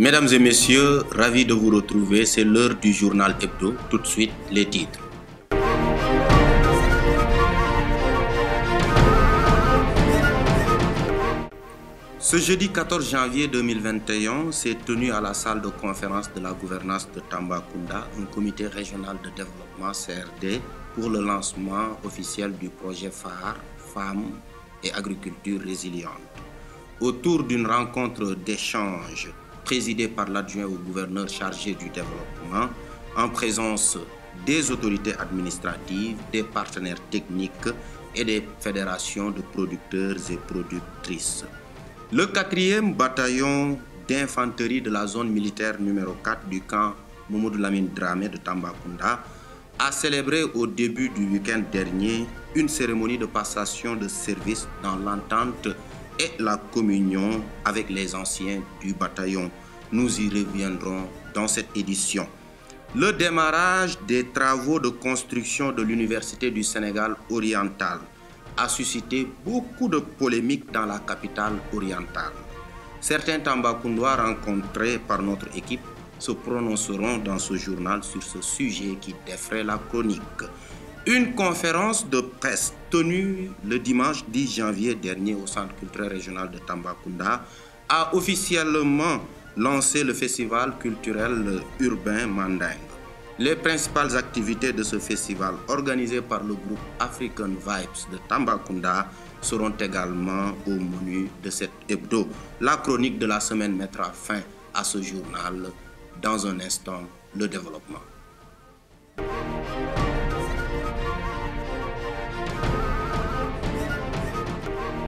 Mesdames et messieurs, ravi de vous retrouver, c'est l'heure du journal hebdo. Tout de suite, les titres. Ce jeudi 14 janvier 2021 s'est tenu à la salle de conférence de la gouvernance de Tambacounda un comité régional de développement CRD pour le lancement officiel du projet phare Femmes et Agriculture Résiliente. Autour d'une rencontre d'échange présidée par l'adjoint au gouverneur chargé du développement en présence des autorités administratives, des partenaires techniques et des fédérations de producteurs et productrices. Le 4e bataillon d'infanterie de la zone militaire numéro 4 du camp Mamadou Lamine Dramé de Tambacounda a célébré au début du week-end dernier une cérémonie de passation de service dans l'entente et la communion avec les anciens du bataillon. Nous y reviendrons dans cette édition. Le démarrage des travaux de construction de l'Université du Sénégal oriental a suscité beaucoup de polémiques dans la capitale orientale. Certains Tambacoundois rencontrés par notre équipe se prononceront dans ce journal sur ce sujet qui défraie la chronique. Une conférence de presse tenue le dimanche 10 janvier dernier au Centre culturel régional de Tambacounda a officiellement lancé le festival culturel urbain Mandingue. Les principales activités de ce festival, organisé par le groupe African Vibes de Tambacounda, seront également au menu de cet hebdo. La chronique de la semaine mettra fin à ce journal. Dans un instant, le développement.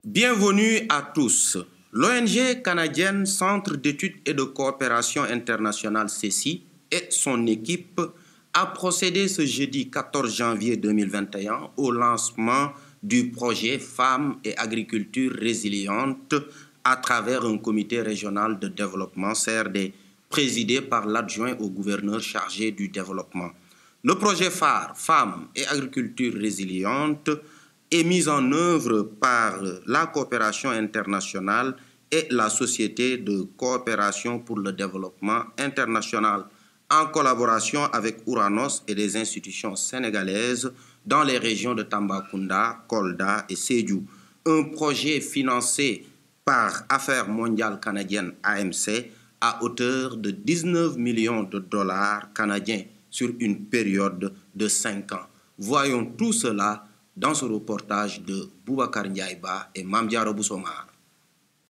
Bienvenue à tous. L'ONG canadienne Centre d'études et de coopération internationale CECI et son équipe a procédé ce jeudi 14 janvier 2021 au lancement du projet Femmes et Agriculture Résiliente à travers un comité régional de développement CRD présidé par l'adjoint au gouverneur chargé du développement. Le projet phare Femmes et Agriculture Résiliente est mis en œuvre par la coopération internationale et la Société de coopération pour le développement international en collaboration avec Ouranos et des institutions sénégalaises dans les régions de Tambacounda, Kolda et Sédhiou. Un projet financé par Affaires mondiales canadiennes AMC à hauteur de 19 millions de dollars canadiens sur une période de 5 ans. Voyons tout cela dans ce reportage de Boubacar Ndiaïba et Mamdiaro Boussomar.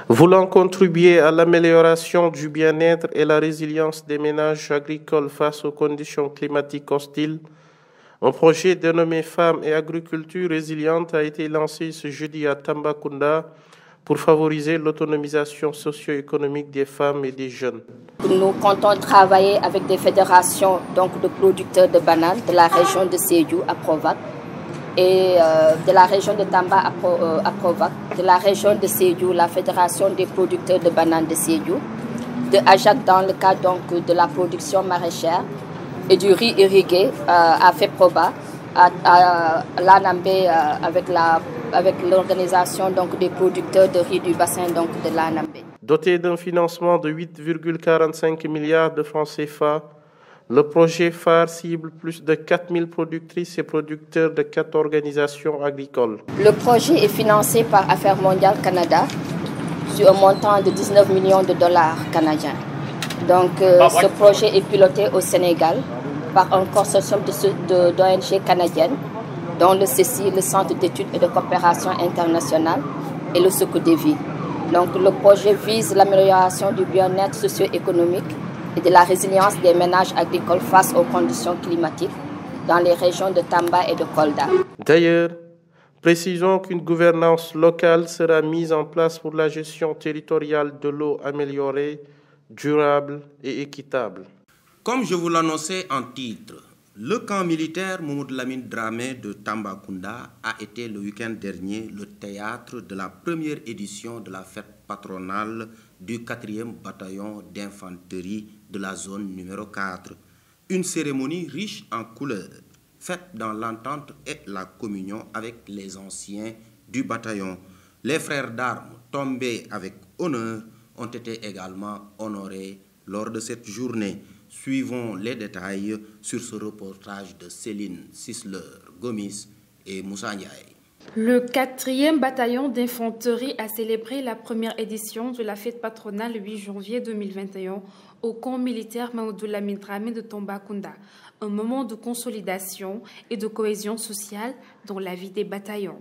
Voulant contribuer à l'amélioration du bien-être et la résilience des ménages agricoles face aux conditions climatiques hostiles, un projet dénommé Femmes et Agriculture Résiliente a été lancé ce jeudi à Tambacounda pour favoriser l'autonomisation socio-économique des femmes et des jeunes. Nous comptons travailler avec des fédérations de producteurs de bananes de la région de Sédhiou à Provac et de la région de Tamba à Provac, de la région de Sédhiou, la Fédération des producteurs de bananes de Sédhiou, de Ajac dans le cadre de la production maraîchère et du riz irrigué à FEPROBA, à l'Anambé avec l'organisation des producteurs de riz du bassin de l'Anambé. Doté d'un financement de 8,45 milliards de francs CFA, le projet phare cible plus de 4000 productrices et producteurs de 4 organisations agricoles. Le projet est financé par Affaires mondiales Canada sur un montant de 19 millions de dollars canadiens. Donc ce projet est piloté au Sénégal par un consortium d'ONG canadiennes, dont le CECI, le Centre d'études et de coopération internationale, et le SOCODEVI. Donc le projet vise l'amélioration du bien-être socio-économique et de la résilience des ménages agricoles face aux conditions climatiques dans les régions de Tamba et de Kolda. D'ailleurs, précisons qu'une gouvernance locale sera mise en place pour la gestion territoriale de l'eau améliorée, durable et équitable. Comme je vous l'annonçais en titre, le camp militaire Mamadou Lamine Dramé de Tambacounda a été le week-end dernier le théâtre de la première édition de la fête patronale du 4e bataillon d'infanterie de la zone numéro 4. Une cérémonie riche en couleurs, faite dans l'entente et la communion avec les anciens du bataillon. Les frères d'armes tombés avec honneur ont été également honorés lors de cette journée. Suivons les détails sur ce reportage de Céline Sisler-Gomis et Moussa Ndiaye. Le 4e bataillon d'infanterie a célébré la première édition de la fête patronale le 8 janvier 2021 au camp militaire Mamadou Lamine Dramé de Tambacounda. Un moment de consolidation et de cohésion sociale dans la vie des bataillons.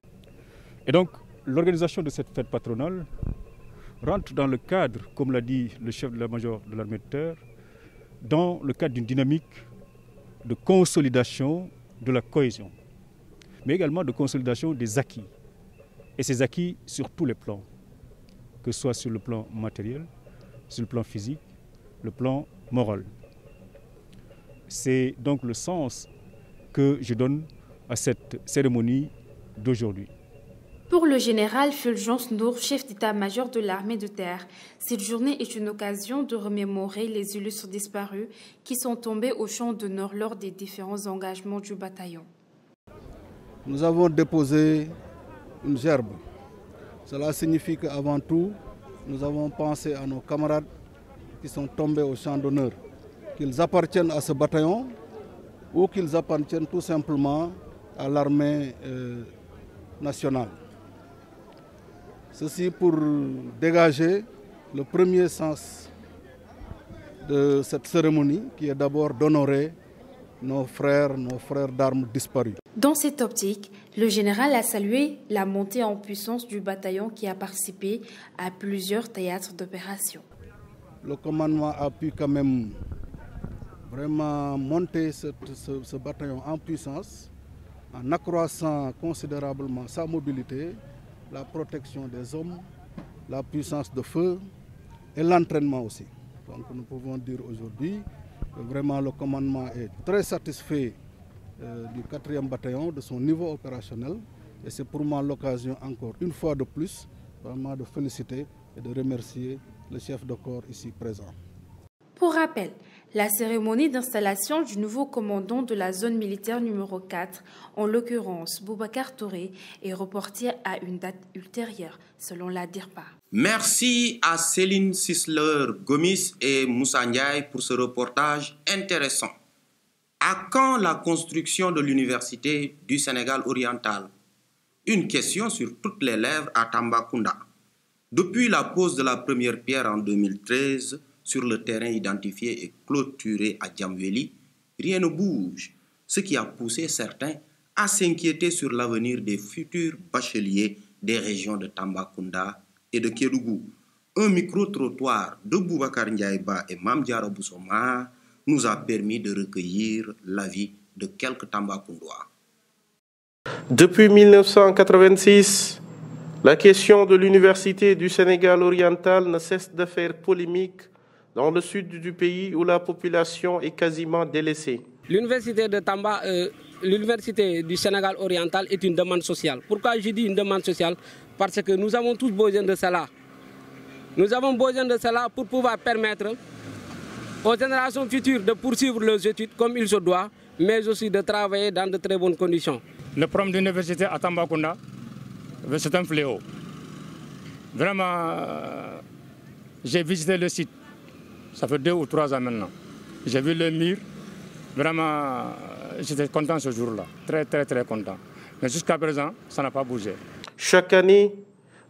Et donc, l'organisation de cette fête patronale rentre dans le cadre, comme l'a dit le chef de l'état-major de l'armée de terre, dans le cadre d'une dynamique de consolidation de la cohésion, mais également de consolidation des acquis. Et ces acquis sur tous les plans, que ce soit sur le plan matériel, sur le plan physique, le plan moral. C'est donc le sens que je donne à cette cérémonie d'aujourd'hui. Pour le général Fulgence Ndour, chef d'état-major de l'armée de terre, cette journée est une occasion de remémorer les illustres disparus qui sont tombés au champ d'honneur lors des différents engagements du bataillon. Nous avons déposé une gerbe. Cela signifie qu'avant tout, nous avons pensé à nos camarades qui sont tombés au champ d'honneur, qu'ils appartiennent à ce bataillon ou qu'ils appartiennent tout simplement à l'armée nationale. Ceci pour dégager le premier sens de cette cérémonie qui est d'abord d'honorer nos frères d'armes disparus. Dans cette optique, le général a salué la montée en puissance du bataillon qui a participé à plusieurs théâtres d'opération. Le commandement a pu quand même vraiment monter ce bataillon en puissance en accroissant considérablement sa mobilité, la protection des hommes, la puissance de feu et l'entraînement aussi. Donc nous pouvons dire aujourd'hui que vraiment le commandement est très satisfait du 4e bataillon, de son niveau opérationnel. Et c'est pour moi l'occasion encore une fois de plus vraiment de féliciter et de remercier le chef de corps ici présent. Pour rappel, la cérémonie d'installation du nouveau commandant de la zone militaire numéro 4, en l'occurrence Boubacar Touré, est reportée à une date ultérieure, selon la DIRPA. Merci à Céline Sisler-Gomis et Moussa Ndiaye pour ce reportage intéressant. À quand la construction de l'Université du Sénégal oriental? Une question sur toutes les lèvres à Tambacounda. Depuis la pose de la première pierre en 2013, sur le terrain identifié et clôturé à Djamveli, rien ne bouge, ce qui a poussé certains à s'inquiéter sur l'avenir des futurs bacheliers des régions de Tambacounda et de Kédougou. Un micro-trottoir de Boubacar Ndiaye-Ba et Mame Diarra Boussoma nous a permis de recueillir l'avis de quelques Tambacoundois. Depuis 1986, la question de l'Université du Sénégal oriental ne cesse de faire polémique dans le sud du pays où la population est quasiment délaissée. L'Université de Tamba, l'Université du Sénégal oriental est une demande sociale. Pourquoi je dis une demande sociale? Parce que nous avons tous besoin de cela. Nous avons besoin de cela pour pouvoir permettre aux générations futures de poursuivre leurs études comme il se doit, mais aussi de travailler dans de très bonnes conditions. Le problème de l'université à Tambacounda, c'est un fléau. Vraiment, j'ai visité le site, ça fait 2 ou 3 ans maintenant. J'ai vu le mur, vraiment, j'étais content ce jour-là, très content. Mais jusqu'à présent, ça n'a pas bougé. Chaque année,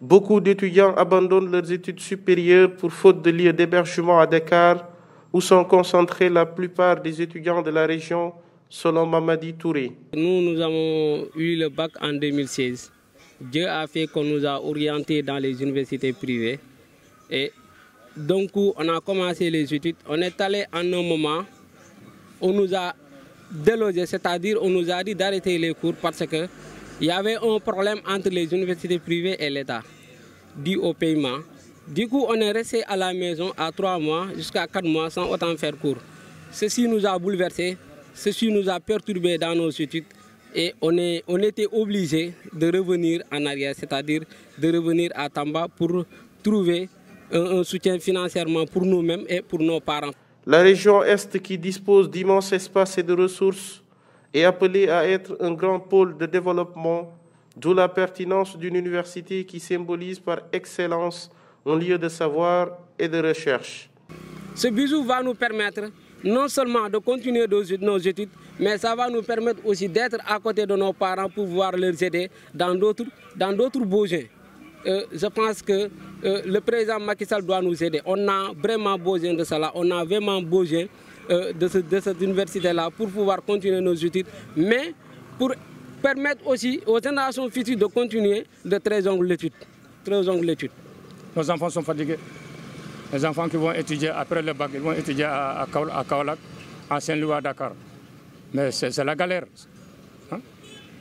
beaucoup d'étudiants abandonnent leurs études supérieures pour faute de lieux d'hébergement à Dakar, où sont concentrés la plupart des étudiants de la région, selon Mamadi Touré. Nous avons eu le bac en 2016. Dieu a fait qu'on nous a orientés dans les universités privées. Et donc, on a commencé les études. On est allé en un moment, on nous a délogés, c'est-à-dire on nous a dit d'arrêter les cours parce qu'il y avait un problème entre les universités privées et l'État, dû au paiement. Du coup, on est resté à la maison à 3 mois, jusqu'à 4 mois, sans autant faire cours. Ceci nous a bouleversés, ceci nous a perturbés dans nos études et on était obligés de revenir en arrière, c'est-à-dire de revenir à Tamba pour trouver un soutien financièrement pour nous-mêmes et pour nos parents. La région Est, qui dispose d'immenses espaces et de ressources, est appelée à être un grand pôle de développement, d'où la pertinence d'une université qui symbolise par excellence un lieu de savoir et de recherche. Ce bijou va nous permettre non seulement de continuer nos études, mais ça va nous permettre aussi d'être à côté de nos parents pour pouvoir leur aider dans d'autres besoins. Je pense que le président Macky Sall doit nous aider. On a vraiment besoin de cela. On a vraiment besoin de cette université-là pour pouvoir continuer nos études, mais pour permettre aussi aux générations futures de continuer de très longues études. Nos enfants sont fatigués. Les enfants qui vont étudier après le bac, ils vont étudier à Kaolack, à Saint-Louis, à Dakar. Mais c'est la galère. Hein?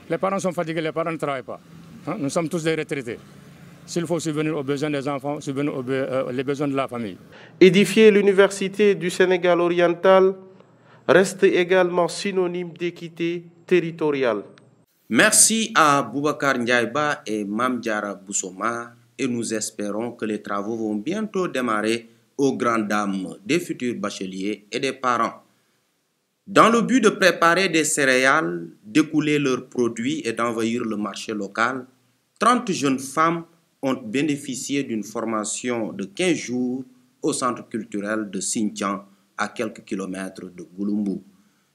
Les parents sont fatigués, les parents ne travaillent pas. Hein? Nous sommes tous des retraités. S'il faut subvenir aux besoins des enfants, subvenir aux besoins de la famille. Édifier l'Université du Sénégal oriental reste également synonyme d'équité territoriale. Merci à Boubacar Ndiaïba et Mame Diarra Boussoma et nous espérons que les travaux vont bientôt démarrer aux grandes dames des futurs bacheliers et des parents. Dans le but de préparer des céréales, d'écouler leurs produits et d'envahir le marché local, 30 jeunes femmes ont bénéficié d'une formation de 15 jours au centre culturel de Sinthiang, à quelques kilomètres de Gouloumbou.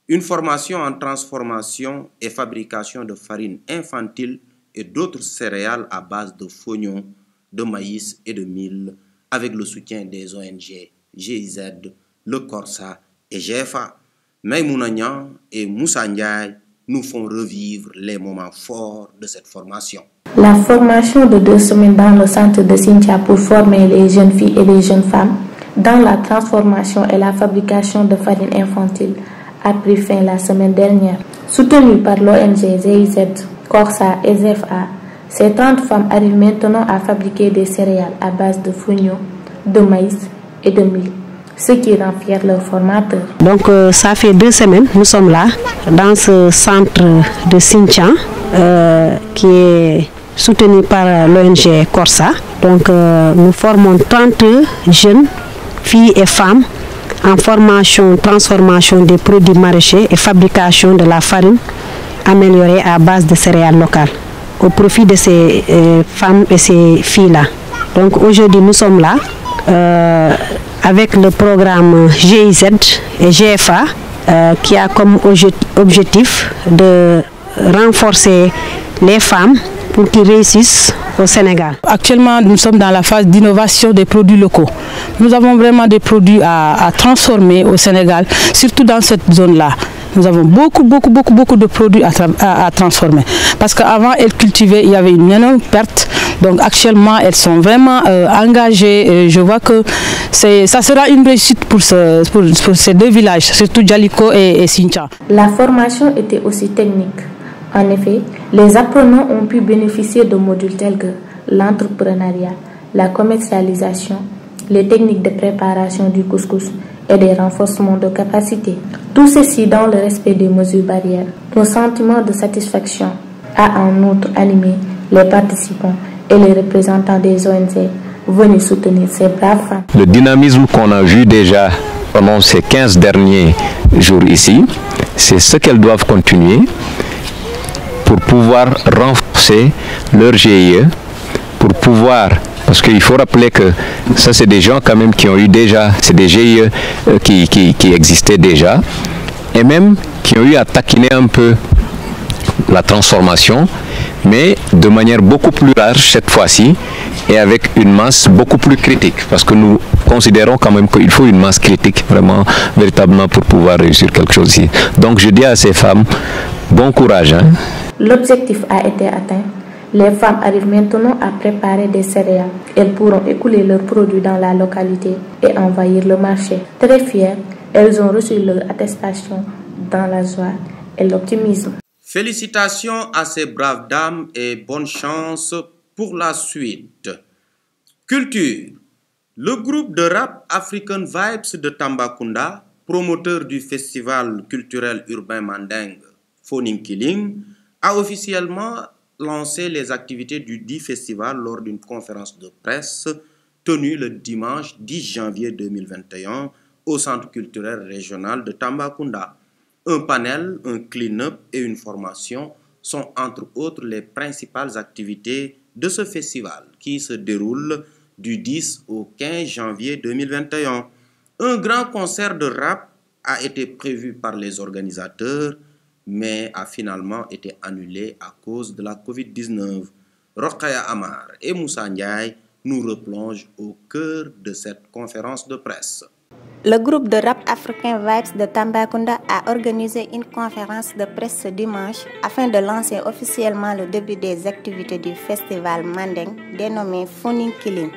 Une formation en transformation et fabrication de farine infantile et d'autres céréales à base de fognon, de maïs et de mil, avec le soutien des ONG GIZ, le Corsa et GFA. Maïmouna Niang et Moussa Ndiaye nous font revivre les moments forts de cette formation. La formation de 2 semaines dans le centre de Sinthiang pour former les jeunes filles et les jeunes femmes dans la transformation et la fabrication de farine infantile a pris fin la semaine dernière. Soutenue par l'ONG GIZ, Corsa et ZFA, ces 30 femmes arrivent maintenant à fabriquer des céréales à base de fognon, de maïs et de mil, ce qui rend fiers leurs formateurs. Donc ça fait 2 semaines, nous sommes là, dans ce centre de Sinthiang, qui est soutenu par l'ONG Corsa. Donc nous formons 30 jeunes filles et femmes en formation, transformation des produits maraîchers et fabrication de la farine améliorée à base de céréales locales au profit de ces femmes et ces filles-là. Donc aujourd'hui nous sommes là avec le programme GIZ et GFA qui a comme objectif de renforcer les femmes pour qu'ils réussissent au Sénégal. Actuellement, nous sommes dans la phase d'innovation des produits locaux. Nous avons vraiment des produits à transformer au Sénégal, surtout dans cette zone-là. Nous avons beaucoup de produits à transformer. Parce qu'avant, elles cultivaient, il y avait une énorme perte. Donc actuellement, elles sont vraiment engagées. Et je vois que ça sera une réussite pour ces 2 villages, surtout Djaliko et Sinthiang. La formation était aussi technique. En effet, les apprenants ont pu bénéficier de modules tels que l'entrepreneuriat, la commercialisation, les techniques de préparation du couscous et des renforcements de capacité. Tout ceci dans le respect des mesures barrières. Un sentiment de satisfaction a en outre animé les participants et les représentants des ONG venus soutenir ces braves femmes. Le dynamisme qu'on a vu déjà pendant ces 15 derniers jours ici, c'est ce qu'elles doivent continuer pour pouvoir renforcer leur GIE, pour pouvoir, parce qu'il faut rappeler que ça c'est des gens quand même qui ont eu déjà, c'est des GIE qui existaient déjà, et même qui ont eu à taquiner un peu la transformation, mais de manière beaucoup plus large cette fois-ci, et avec une masse beaucoup plus critique, parce que nous considérons quand même qu'il faut une masse critique, vraiment, véritablement, pour pouvoir réussir quelque chose ici. Donc je dis à ces femmes, bon courage. Hein. L'objectif a été atteint. Les femmes arrivent maintenant à préparer des céréales. Elles pourront écouler leurs produits dans la localité et envahir le marché. Très fières, elles ont reçu leur attestation dans la joie et l'optimisme. Félicitations à ces braves dames et bonne chance pour la suite. Culture. Le groupe de rap African Vibes de Tambacounda, promoteur du festival culturel urbain mandingue Foninkiling, a officiellement lancé les activités du dit festival lors d'une conférence de presse tenue le dimanche 10 janvier 2021 au centre culturel régional de Tambacounda. Un panel, un clean-up et une formation sont entre autres les principales activités de ce festival qui se déroule du 10 au 15 janvier 2021. Un grand concert de rap a été prévu par les organisateurs, mais a finalement été annulé à cause de la Covid-19. Rokhaya Amar et Moussa Ndiaye nous replongent au cœur de cette conférence de presse. Le groupe de rap africain Vibes de Tambacounda a organisé une conférence de presse ce dimanche afin de lancer officiellement le début des activités du festival Mandeng dénommé Funing Killing.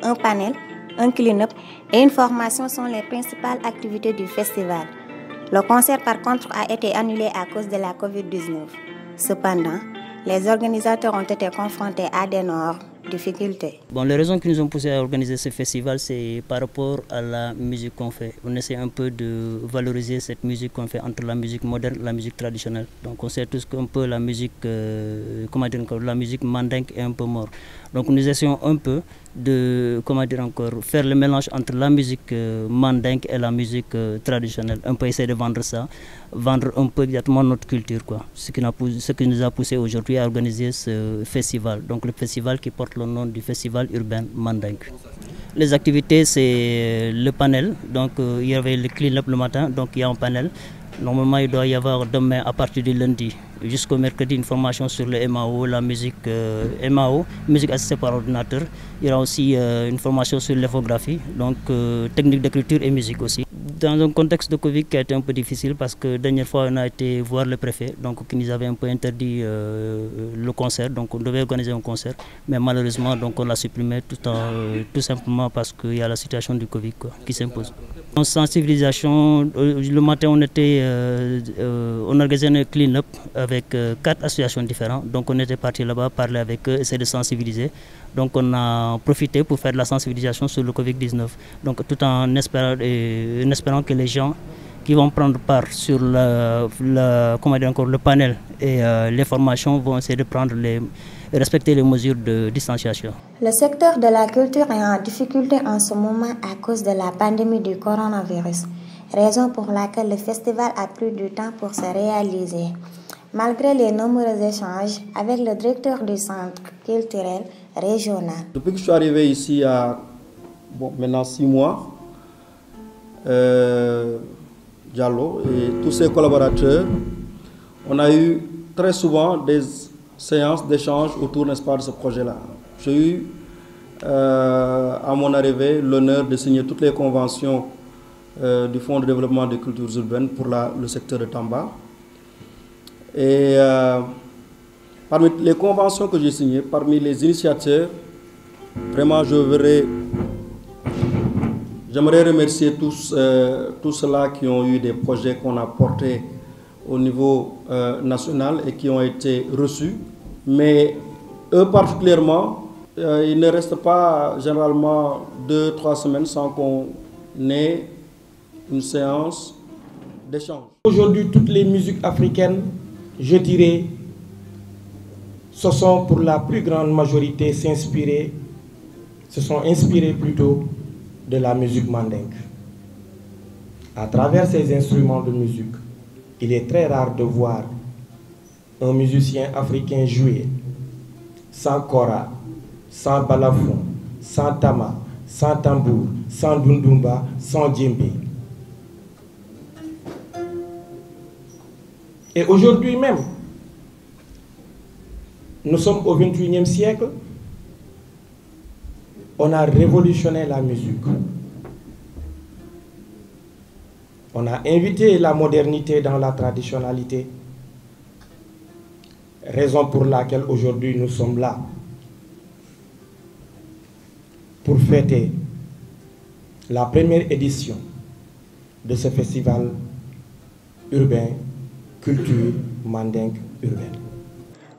Un panel, un clean-up et une formation sont les principales activités du festival. Le concert par contre a été annulé à cause de la Covid-19. Cependant, les organisateurs ont été confrontés à d'énormes difficultés. Bon, les raisons qui nous ont poussé à organiser ce festival, c'est par rapport à la musique qu'on fait. On essaie un peu de valoriser cette musique qu'on fait entre la musique moderne et la musique traditionnelle. Donc on sait tous qu'un peu la musique, la musique mandingue est un peu morte. Donc nous essayons un peu de, faire le mélange entre la musique mandingue et la musique traditionnelle. On peut essayer de vendre ça, vendre un peu exactement notre culture, quoi. Ce qui nous a poussé aujourd'hui à organiser ce festival. Donc le festival qui porte le nom du festival urbain Mandingue. Les activités, c'est le panel. Donc il y avait le clean-up le matin, donc il y a un panel. Normalement, il doit y avoir demain, à partir du lundi jusqu'au mercredi, une formation sur le MAO, la musique MAO, musique assistée par ordinateur. Il y aura aussi une formation sur l'infographie, donc technique d'écriture et musique aussi. Dans un contexte de Covid qui a été un peu difficile parce que la dernière fois, on a été voir le préfet, donc qui nous avait un peu interdit le concert, donc on devait organiser un concert, mais malheureusement, donc on l'a supprimé tout simplement parce qu'il y a la situation du Covid qui s'impose. En sensibilisation, le matin, on organisait un clean-up avec 4 associations différentes. Donc on était parti là-bas parler avec eux, essayer de sensibiliser. Donc on a profité pour faire de la sensibilisation sur le Covid-19. Donc tout en espérant que les gens qui vont prendre part sur le panel et les formations vont essayer de respecter les mesures de distanciation. Le secteur de la culture est en difficulté en ce moment à cause de la pandémie du coronavirus, raison pour laquelle le festival a pris du temps pour se réaliser. Malgré les nombreux échanges avec le directeur du centre culturel régional. Depuis que je suis arrivé ici il y a maintenant 6 mois, Diallo et tous ses collaborateurs, on a eu très souvent des séances d'échange autour, n'est-ce pas, de ce projet-là. J'ai eu, à mon arrivée, l'honneur de signer toutes les conventions du Fonds de développement des cultures urbaines pour le secteur de Tamba. Et parmi les conventions que j'ai signées, parmi les initiateurs, vraiment j'aimerais remercier tous ceux-là qui ont eu des projets qu'on a portés au niveau national et qui ont été reçus. Mais eux particulièrement, il ne reste pas généralement 2-3 semaines sans qu'on ait une séance d'échange. Aujourd'hui, toutes les musiques africaines, je dirais, se sont pour la plus grande majorité se sont inspirées plutôt de la musique mandingue. À travers ces instruments de musique, il est très rare de voir un musicien africain jouer sans kora, sans balafon, sans tama, sans tambour, sans dundumba, sans djembé. Et aujourd'hui même, nous sommes au XXIe siècle, on a révolutionné la musique. On a invité la modernité dans la traditionnalité, raison pour laquelle aujourd'hui nous sommes là pour fêter la première édition de ce festival urbain, culture mandingue urbaine.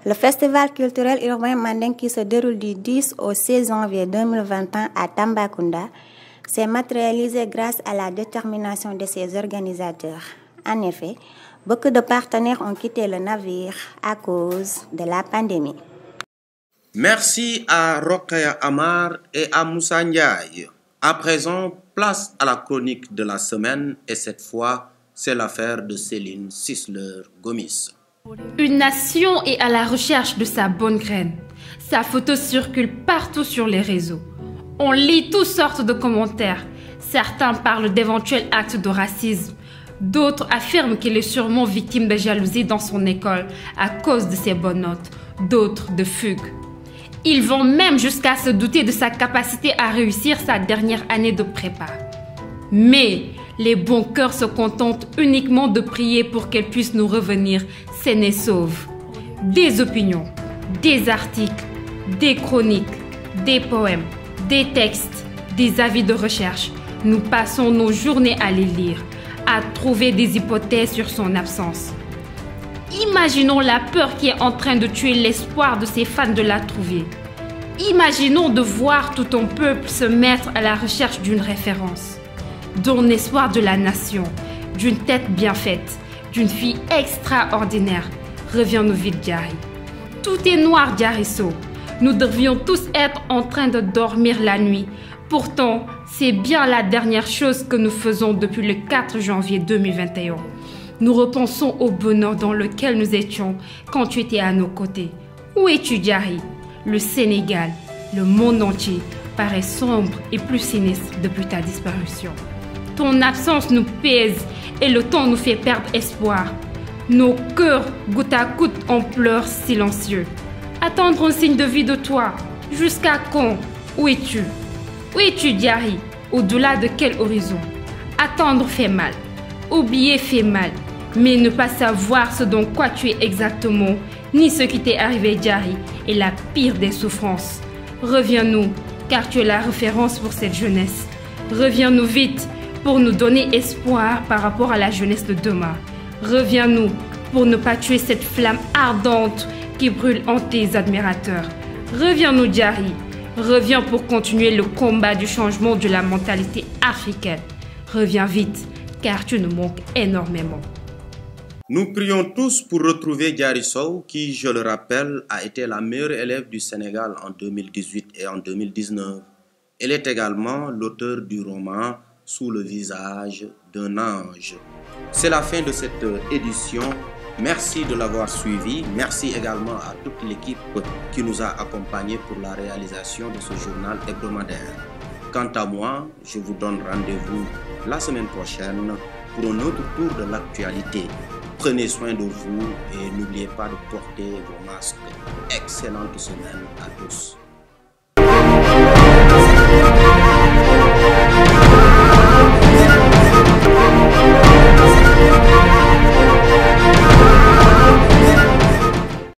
Le festival culturel urbain mandingue qui se déroule du 10 au 16 janvier 2021 à Tambacounda s'est matérialisé grâce à la détermination de ses organisateurs. En effet, beaucoup de partenaires ont quitté le navire à cause de la pandémie. Merci à Rokhaya Amar et à Moussa Ndiaye. À présent, place à la chronique de la semaine et cette fois, c'est l'affaire de Céline Sisler-Gomis. Une nation est à la recherche de sa bonne graine. Sa photo circule partout sur les réseaux. On lit toutes sortes de commentaires. Certains parlent d'éventuels actes de racisme. D'autres affirment qu'il est sûrement victime de jalousie dans son école à cause de ses bonnes notes. D'autres de fugue. Ils vont même jusqu'à se douter de sa capacité à réussir sa dernière année de prépa. Mais les bons cœurs se contentent uniquement de prier pour qu'elle puisse nous revenir saine et sauve. Des opinions, des articles, des chroniques, des poèmes, des textes, des avis de recherche. Nous passons nos journées à les lire, à trouver des hypothèses sur son absence. Imaginons la peur qui est en train de tuer l'espoir de ses fans de la trouver. Imaginons de voir tout ton peuple se mettre à la recherche d'une référence, d'un espoir de la nation, d'une tête bien faite, d'une fille extraordinaire. Reviens-nous vite, Diary. Tout est noir, Diarisso. Nous devions tous être en train de dormir la nuit. Pourtant, c'est bien la dernière chose que nous faisons depuis le 4 janvier 2021. Nous repensons au bonheur dans lequel nous étions quand tu étais à nos côtés. Où es-tu, Diary? Le Sénégal, le monde entier, paraît sombre et plus sinistre depuis ta disparition. Ton absence nous pèse et le temps nous fait perdre espoir. Nos cœurs, goutte à goutte, en pleurs silencieux. Attendre un signe de vie de toi. Jusqu'à quand? Où es-tu? Où es-tu, Diary? Au-delà de quel horizon? Attendre fait mal. Oublier fait mal. Mais ne pas savoir ce dont quoi tu es exactement, ni ce qui t'est arrivé, Diary, est la pire des souffrances. Reviens-nous, car tu es la référence pour cette jeunesse. Reviens-nous vite pour nous donner espoir par rapport à la jeunesse de demain. Reviens-nous pour ne pas tuer cette flamme ardente qui brûle en tes admirateurs. Reviens-nous, Diary. Reviens pour continuer le combat du changement de la mentalité africaine. Reviens vite, car tu nous manques énormément. Nous prions tous pour retrouver Diary Sow, qui, je le rappelle, a été la meilleure élève du Sénégal en 2018 et en 2019. Elle est également l'auteur du roman « Sous le visage d'un ange ». C'est la fin de cette édition. Merci de l'avoir suivi. Merci également à toute l'équipe qui nous a accompagnés pour la réalisation de ce journal hebdomadaire. Quant à moi, je vous donne rendez-vous la semaine prochaine pour un autre tour de l'actualité. Prenez soin de vous et n'oubliez pas de porter vos masques. Excellente semaine à tous.